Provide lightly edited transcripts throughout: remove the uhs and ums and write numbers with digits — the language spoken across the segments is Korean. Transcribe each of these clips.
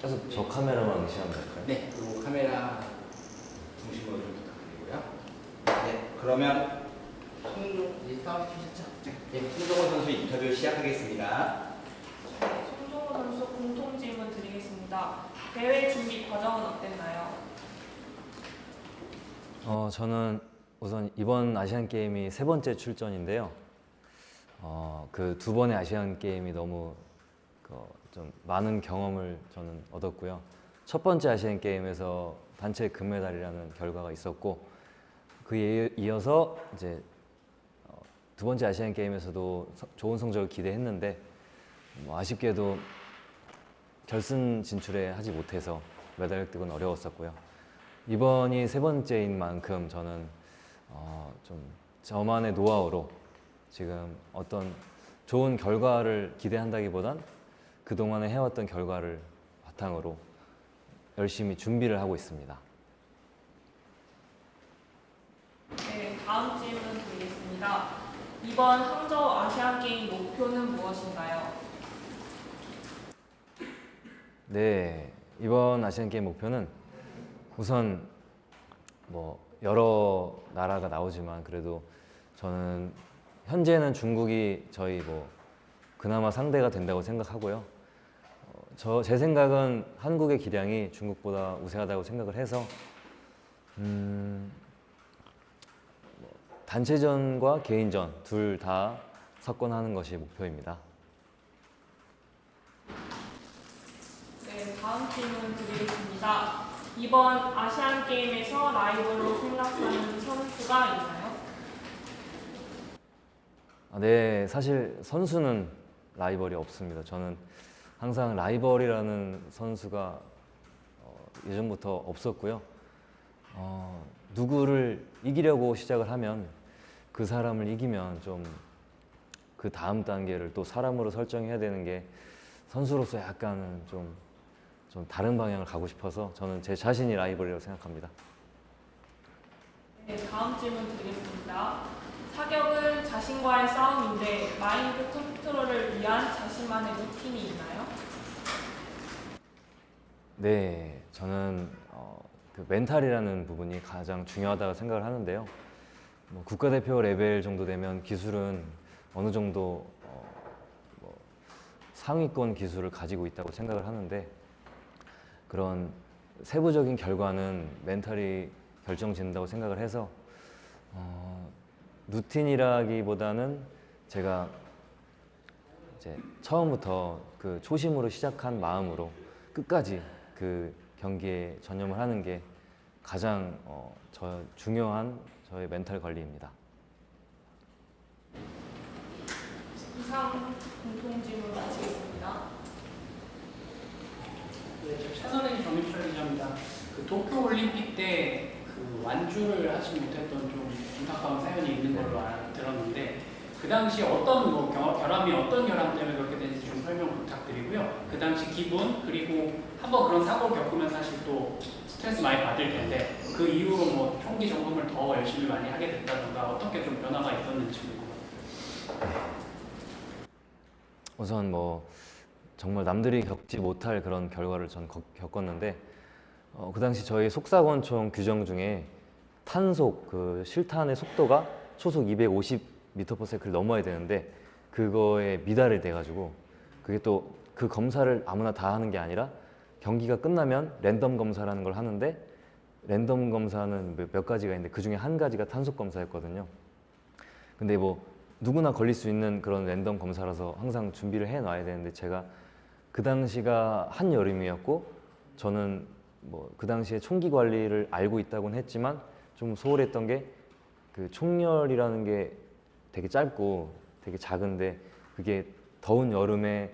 계속 저 카메라만 의시하면 될까요? 네, 그리고 카메라 중심으로 좀 부탁드리고요. 네, 그러면 이제 싸움 주셨죠? 네, 송정호 선수 인터뷰 시작하겠습니다. 네, 손종호 선수 공통 질문 드리겠습니다. 대회 준비 과정은 어땠나요? 저는 우선 이번 아시안 게임이 세 번째 출전인데요. 그 두 번의 아시안 게임이 너무 좀 많은 경험을 저는 얻었고요. 첫 번째 아시안 게임에서 단체 금메달이라는 결과가 있었고, 그에 이어서 이제 두 번째 아시안 게임에서도 좋은 성적을 기대했는데 아쉽게도 결승 진출에 하지 못해서 메달 획득은 어려웠었고요. 이번이 세 번째인 만큼 저는 좀 저만의 노하우로 지금 어떤 좋은 결과를 기대한다기보단 그동안에 해왔던 결과를 바탕으로 열심히 준비를 하고 있습니다. 네, 다음 질문 드리겠습니다. 이번 항저우 아시안 게임 목표는 무엇인가요? 네, 이번 아시안 게임 목표는 우선 뭐 여러 나라가 나오지만 그래도 저는 현재는 중국이 저희 뭐 그나마 상대가 된다고 생각하고요. 제 생각은 한국의 기량이 중국보다 우세하다고 생각을 해서 단체전과 개인전 둘 다 석권하는 것이 목표입니다. 네, 다음 질문 드리겠습니다. 이번 아시안 게임에서 라이벌로 생각하는 선수가 있나요? 네, 사실 선수는 라이벌이 없습니다. 저는 항상 라이벌이라는 선수가 예전부터 없었고요. 누구를 이기려고 시작을 하면 그 사람을 이기면 좀 그 다음 단계를 또 사람으로 설정해야 되는 게 선수로서 약간은 좀 다른 방향을 가고 싶어서 저는 제 자신이 라이벌이라고 생각합니다. 네, 다음 질문 드리겠습니다. 사격은 자신과의 싸움인데 마인드 컨트롤을 위한 자신만의 루틴이 있나요? 네, 저는 그 멘탈이라는 부분이 가장 중요하다고 생각을 하는데요. 뭐 국가대표 레벨 정도 되면 기술은 어느 정도 뭐 상위권 기술을 가지고 있다고 생각을 하는데 그런 세부적인 결과는 멘탈이 결정짓는다고 생각을 해서 루틴이라기보다는 제가 이제 처음부터 그 초심으로 시작한 마음으로 끝까지 그 경기에 전념을 하는 게 가장 중요한 저의 멘탈 관리입니다. 이상 공통 질문 마치겠습니다. 네, 저 채널A 정유철 기자입니다. 그 도쿄 올림픽 때 그 완주를 하지 못했던 좀 안타까운 사연이 있는 걸로 들었는데 그 당시 어떤 뭐 결함이 어떤 결함 때문에 그렇게 됐는지 좀 설명 부탁드리고요. 그 당시 기분 그리고 한번 그런 사고를 겪으면 사실 또 스트레스 많이 받을 텐데 그 이후로 뭐 총기 점검을 더 열심히 많이 하게 됐다던가 어떻게 좀 변화가 있었는지 궁금합니다. 우선 뭐 정말 남들이 겪지 못할 그런 결과를 전 겪었는데 그 당시 저희 속사권총 규정 중에 탄속 그 실탄의 속도가 초속 250m/s를 넘어야 되는데 그거에 미달이 돼가지고 그게 또 그 검사를 아무나 다 하는 게 아니라 경기가 끝나면 랜덤 검사라는 걸 하는데 랜덤 검사는 몇 가지가 있는데 그 중에 한 가지가 탄속 검사였거든요. 근데 뭐 누구나 걸릴 수 있는 그런 랜덤 검사라서 항상 준비를 해 놔야 되는데 제가 그 당시가 한여름이었고 저는 뭐 그 당시에 총기 관리를 알고 있다고는 했지만 좀 소홀했던 게 그 총열이라는 게 되게 짧고 되게 작은데 그게 더운 여름에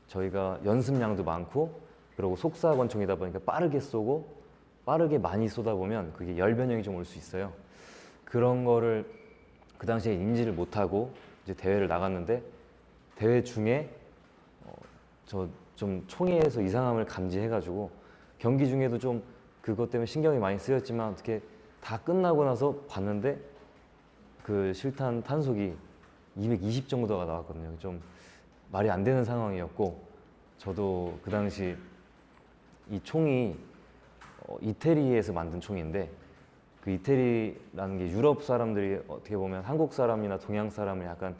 저희가 연습량도 많고 그리고 속사권총이다 보니까 빠르게 쏘고 빠르게 많이 쏘다 보면 그게 열 변형이 좀 올 수 있어요. 그런 거를 그 당시에 인지를 못하고 이제 대회를 나갔는데 대회 중에 저 좀 총에서 이상함을 감지해가지고 경기 중에도 좀 그것 때문에 신경이 많이 쓰였지만 어떻게 다 끝나고 나서 봤는데 그 실탄 탄속이 220 정도가 나왔거든요. 좀 말이 안 되는 상황이었고 저도 그 당시 이 총이 이태리에서 만든 총인데 그 이태리라는 게 유럽 사람들이 어떻게 보면 한국 사람이나 동양 사람을 약간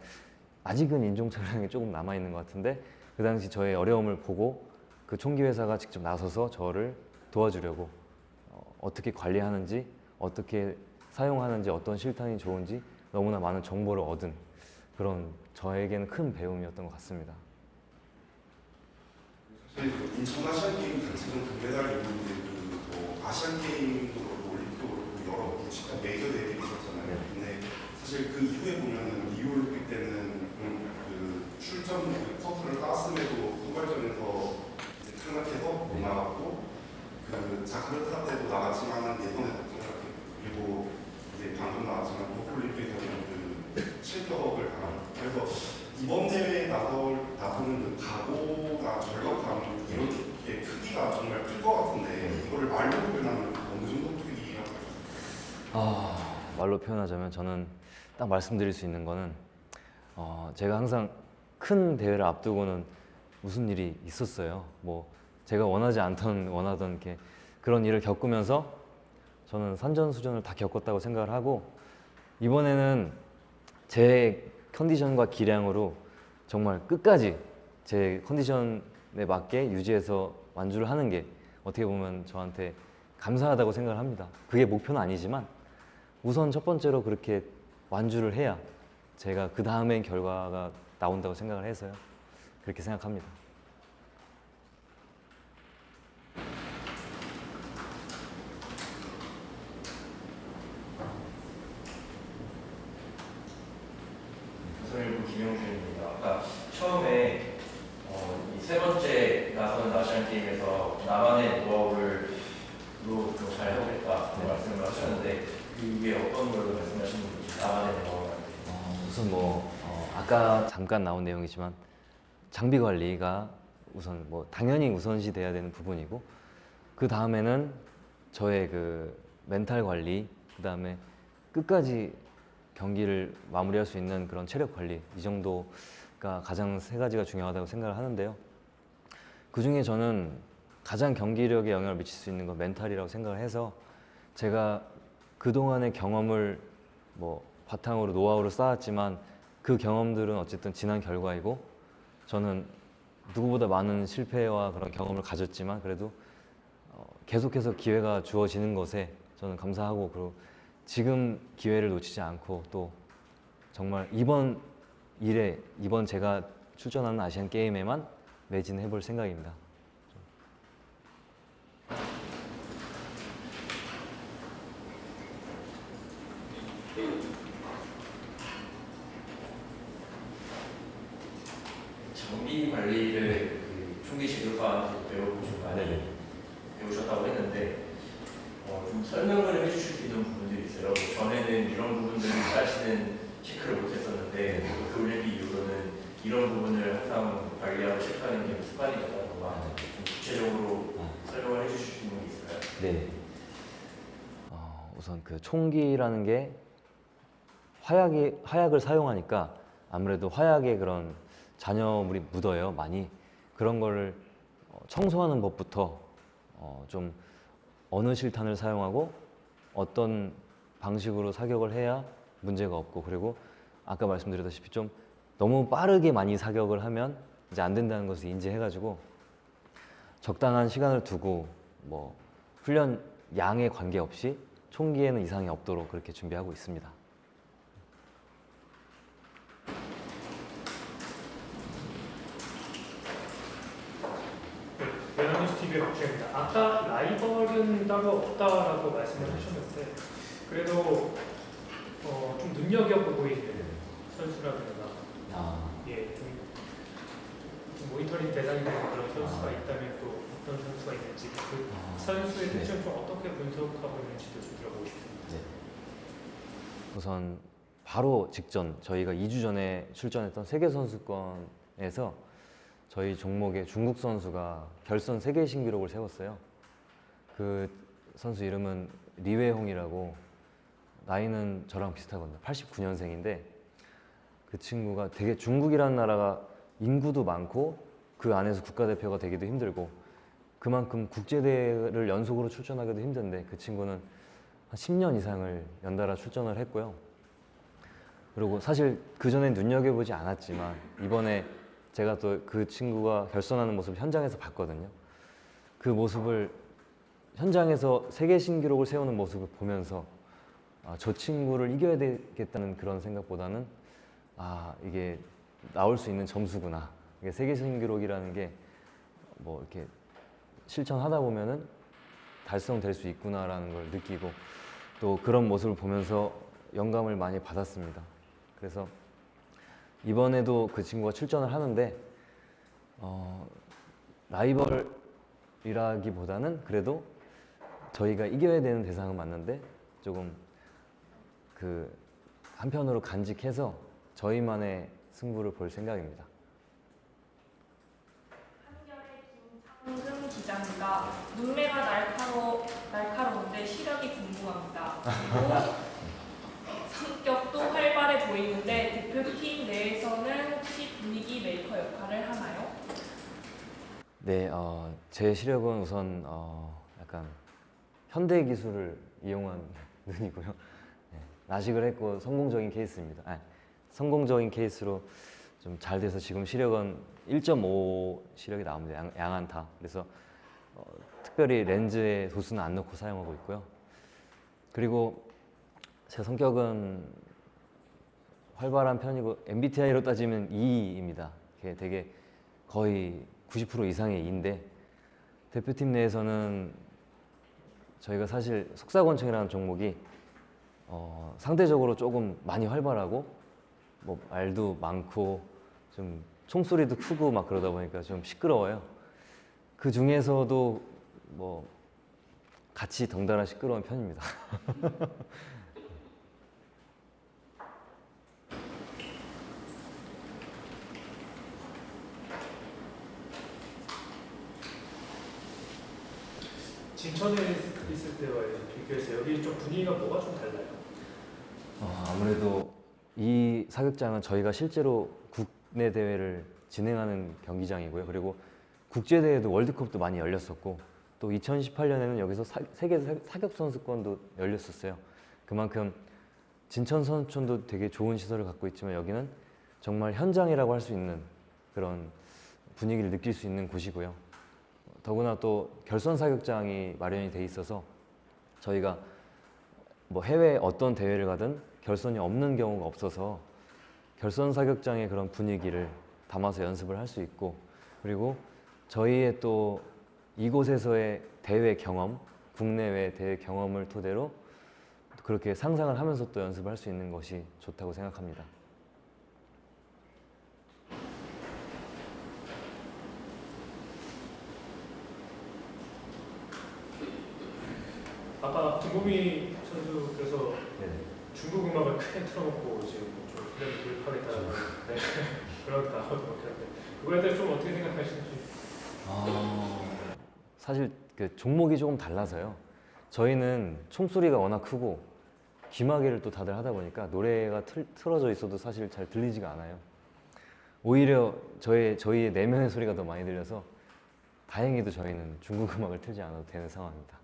아직은 인종차별이 조금 남아 있는 것 같은데 그 당시 저의 어려움을 보고 그 총기 회사가 직접 나서서 저를 도와주려고 어떻게 관리하는지 어떻게 사용하는지 어떤 실탄이 좋은지 너무나 많은 정보를 얻은 그런 저에게는 큰 배움이었던 것 같습니다. 사실 그 인천 아시안 게임 자체는 금메달이 있는데 뭐 아시안 게임도 그렇고 올림픽도 그렇고 여러 진짜 메이저 대회들이 있었잖아요. 근데 사실 그 이후에 보면은 리우 올림픽 때는 그 출전 그 커프를 땄음에도 후발전에서 이제 탈락해서 못 나갔고 그 자카르타 때도 나갔지만은 예선에서 탈락했고 그리고 이제 방금 나왔지만 도쿄올림픽에서는 그 실격을 당하고 그래서 이번 대회에 나서는 그 각오가 절박함 이렇게 크기가 정말 클 것 같은데 이거를 말로 표현하면 어느 정도 크기라고 말로 표현하자면 저는 딱 말씀드릴 수 있는 거는 제가 항상 큰 대회를 앞두고는 무슨 일이 있었어요. 뭐 제가 원하지 않던 원하던 이렇게 그런 일을 겪으면서 저는 산전수전을 다 겪었다고 생각을 하고 이번에는 제 컨디션과 기량으로 정말 끝까지 제 컨디션에 맞게 유지해서 완주를 하는 게 어떻게 보면 저한테 감사하다고 생각을 합니다. 그게 목표는 아니지만 우선 첫 번째로 그렇게 완주를 해야 제가 그 다음엔 결과가 나온다고 생각을 해서요. 그렇게 생각합니다. 조선일보 김용준입니다. 아까 처음에 이 세 번째 나선 아시안 게임에서 나만의 노하우를 잘 해보겠다 말씀을 하셨는데 그게 어떤 걸로 말씀하시는 건지 나만의 노하우. 우선 아까 잠깐 나온 내용이지만 장비 관리가 우선 당연히 우선시 돼야 되는 부분이고 그 다음에는 저의 그 멘탈 관리 그 다음에 끝까지 경기를 마무리할 수 있는 그런 체력 관리 이 정도가 가장 세 가지가 중요하다고 생각을 하는데요. 그 중에 저는 가장 경기력에 영향을 미칠 수 있는 건 멘탈이라고 생각을 해서 제가 그동안의 경험을 바탕으로 노하우를 쌓았지만 그 경험들은 어쨌든 지난 결과이고 저는 누구보다 많은 실패와 그런 경험을 가졌지만 그래도 계속해서 기회가 주어지는 것에 저는 감사하고 그리고 지금 기회를 놓치지 않고 또 정말 이번 제가 출전하는 아시안 게임에만 매진해 볼 생각입니다. 장비 관리를 그 총기 지도사한테 배우고 좀 많이 배우셨다고 했는데 좀 설명을 해주실 수 있는 부분들이 있어요. 전에는 이런 부분들을 사실은 체크를 못했었는데 그 올림픽 이후로는 이런 부분을 항상 관리하고 체크하는 게 습관이 됐다던가 좀 구체적으로 설명을 해주실 수 있는 게 있을까요? 네. 우선 그 총기라는 게 화약을 사용하니까 아무래도 화약에 그런 잔여물이 묻어요, 많이. 그런 거를 청소하는 법부터 좀 어느 실탄을 사용하고 어떤 방식으로 사격을 해야 문제가 없고 그리고 아까 말씀드렸다시피 좀 너무 빠르게 많이 사격을 하면 이제 안 된다는 것을 인지해가지고 적당한 시간을 두고 훈련 양에 관계없이 총기에는 이상이 없도록 그렇게 준비하고 있습니다. 연합뉴스 TV의 박주입니다. 아까 라이벌은 따로 없다라고 말씀을 하셨는데 그래도 좀 눈여겨보고 보이는 선수라든가 좀 모니터링 대상이 되는 그런 선수가 있다면 또 어떤 선수가 있는지 그 선수의 특징을 좀 어떻게 분석하고 있는지도 좀 들어보고 싶습니다. 네. 우선 바로 직전 저희가 2주 전에 출전했던 세계선수권에서 저희 종목의 중국 선수가 결선 세계 신기록을 세웠어요. 그 선수 이름은 리웨홍이라고 나이는 저랑 비슷하거든요. 89년생인데 그 친구가 되게 중국이라는 나라가 인구도 많고 그 안에서 국가대표가 되기도 힘들고 그만큼 국제대회를 연속으로 출전하기도 힘든데 그 친구는 한 10년 이상을 연달아 출전을 했고요. 그리고 사실 그전에 눈여겨보지 않았지만 이번에 제가 또 그 친구가 결선하는 모습을 현장에서 봤거든요. 그 모습을 현장에서 세계 신기록을 세우는 모습을 보면서 저 친구를 이겨야 되겠다는 그런 생각보다는 이게 나올 수 있는 점수구나. 이게 세계 신기록이라는 게 뭐 이렇게 실천하다 보면은 달성될 수 있구나라는 걸 느끼고 또 그런 모습을 보면서 영감을 많이 받았습니다. 그래서 이번에도 그 친구가 출전을 하는데 라이벌이라기보다는 그래도 저희가 이겨야 되는 대상은 맞는데 조금 그 한편으로 간직해서 저희만의 승부를 볼 생각입니다. 한결의 기자입니다. 눈매가 날카로운데 시력이 궁금합니다. 그리고 성격도 활발해 보이는데 대표팀 내에서는 혹시 분위기 메이커 역할을 하나요? 네, 제 시력은 우선 약간 현대 기술을 이용한 눈이고요. 네, 라식을 했고 성공적인 케이스입니다. 성공적인 케이스로 좀 잘 돼서 지금 시력은 1.5 시력이 나옵니다. 양안타. 그래서 특별히 렌즈에 도수는 안 넣고 사용하고 있고요. 그리고 제 성격은 활발한 편이고 MBTI로 따지면 E입니다. 되게 거의 90% 이상의 E인데 대표팀 내에서는 저희가 사실 속사권총이라는 종목이 상대적으로 조금 많이 활발하고 뭐 말도 많고 좀 총소리도 크고 막 그러다 보니까 좀 시끄러워요. 그 중에서도 뭐 같이 덩달아 시끄러운 편입니다. 진천에 있을 때와 비교해서 여기 좀 분위기가 뭐가 좀 달라요? 아무래도 이 사격장은 저희가 실제로 국내 대회를 진행하는 경기장이고요. 그리고 국제 대회도 월드컵도 많이 열렸었고 또 2018년에는 여기서 세계 사격 선수권도 열렸었어요. 그만큼 진천 선수촌도 되게 좋은 시설을 갖고 있지만 여기는 정말 현장이라고 할 수 있는 그런 분위기를 느낄 수 있는 곳이고요. 더구나 또 결선 사격장이 마련이 돼 있어서 저희가 뭐 해외 어떤 대회를 가든 결선이 없는 경우가 없어서 결선 사격장의 그런 분위기를 담아서 연습을 할 수 있고 그리고 저희의 또 이곳에서의 대회 경험, 국내외 대회 경험을 토대로 그렇게 상상을 하면서 또 연습을 할 수 있는 것이 좋다고 생각합니다. 아까 김보미 선수께서 네네. 중국 음악을 크게 틀어놓고 지금 좀 플레이를 도입하겠다는 그런 단어도 먹혔는데 그거에 대해서 좀 어떻게 생각하시는지? 사실 그 종목이 조금 달라서요. 저희는 총소리가 워낙 크고 귀마개를 또 다들 하다 보니까 노래가 틀어져 있어도 사실 잘 들리지가 않아요. 오히려 저희의 내면의 소리가 더 많이 들려서 다행히도 저희는 중국 음악을 틀지 않아도 되는 상황입니다.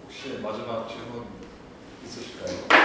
혹시 마지막 질문 있으실까요?